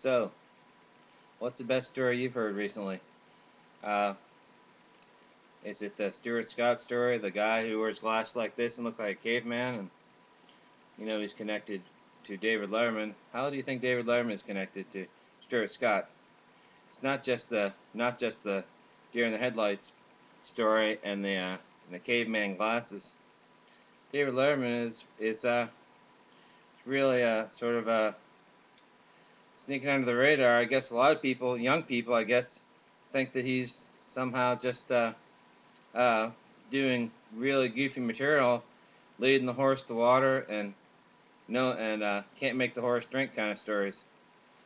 So, what's the best story you've heard recently? Uh, is it the Stuart Scott story, the guy who wears glasses like this and looks like a caveman, and he's connected to David Letterman? How do you think David Letterman is connected to Stuart Scott? It's not just the deer in the headlights story and the caveman glasses. David Letterman is really sort of sneaking under the radar. I guess a lot of people, young people, I guess, think that he's somehow just uh, doing really goofy material, leading the horse to water, and can't make the horse drink kind of stories.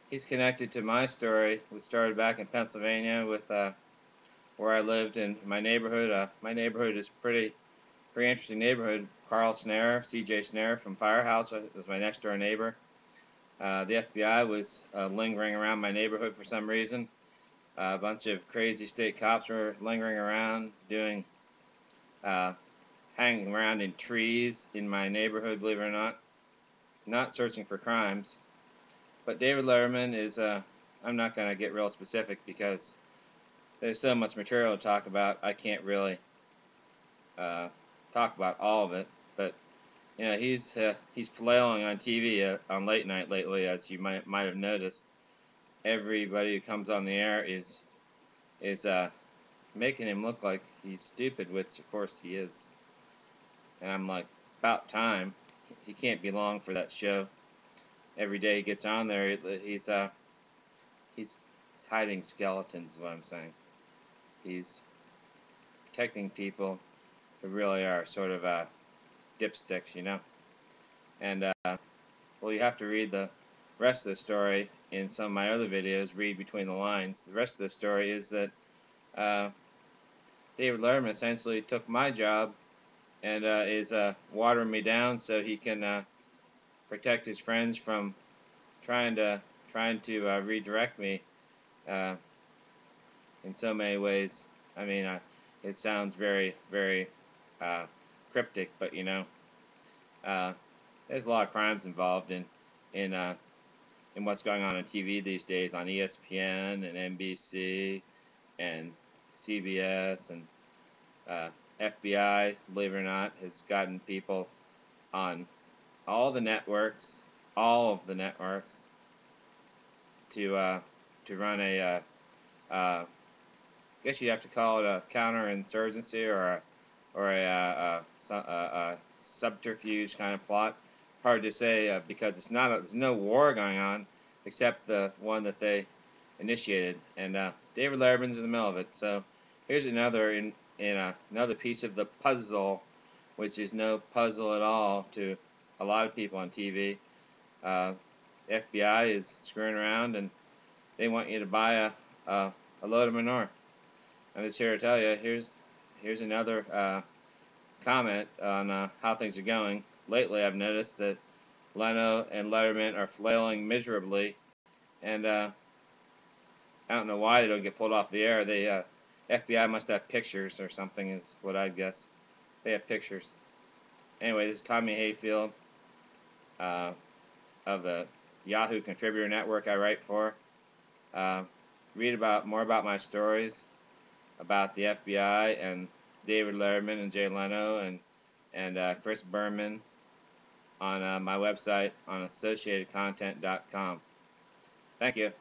He's connected to my story, which started back in Pennsylvania with where I lived in my neighborhood. My neighborhood is pretty interesting neighborhood. Carl Snare, C.J. Snare from Firehouse was my next door neighbor. The FBI was lingering around my neighborhood for some reason. A bunch of crazy state cops were lingering around, uh, hanging around in trees in my neighborhood, believe it or not searching for crimes. But David Letterman is, I'm not going to get real specific because there's so much material to talk about. I can't really uh, talk about all of it. But he's flailing on TV on late night lately, as you might have noticed. Everybody who comes on the air is making him look like he's stupid, which of course he is. And I'm like, about time. He can't be long for that show. Every day he gets on there, he's hiding skeletons, is what I'm saying. He's protecting people who really are sort of dipsticks. And well, you have to read the rest of the story in some of my other videos. Read between the lines. The rest of the story is that uh, David Letterman essentially took my job and is watering me down so he can protect his friends from trying to redirect me uh, in so many ways. I mean, it sounds very, very uh, cryptic, but uh, there's a lot of crimes involved in uh, in what's going on TV these days on ESPN and NBC and CBS and uh, FBI. Believe it or not, has gotten people on all of the networks, to run I guess you'd have to call it a counterinsurgency or a subterfuge kind of plot. Hard to say because there's no war going on except the one that they initiated, and David Letterman's in the middle of it. So here's another piece of the puzzle, which is no puzzle at all to a lot of people on TV. Uh, FBI is screwing around, and they want you to buy a load of manure. I'm just here to tell you. Here's another comment on how things are going. Lately, I've noticed that Leno and Letterman are flailing miserably, and I don't know why they don't get pulled off the air. They FBI must have pictures or something, is what I'd guess. They have pictures. Anyway, this is Tommy Hayfield uh, of the Yahoo Contributor Network I write for. Uh, read more about my stories about the FBI and David Letterman and Jay Leno and Chris Berman on my website on associatedcontent.com. Thank you.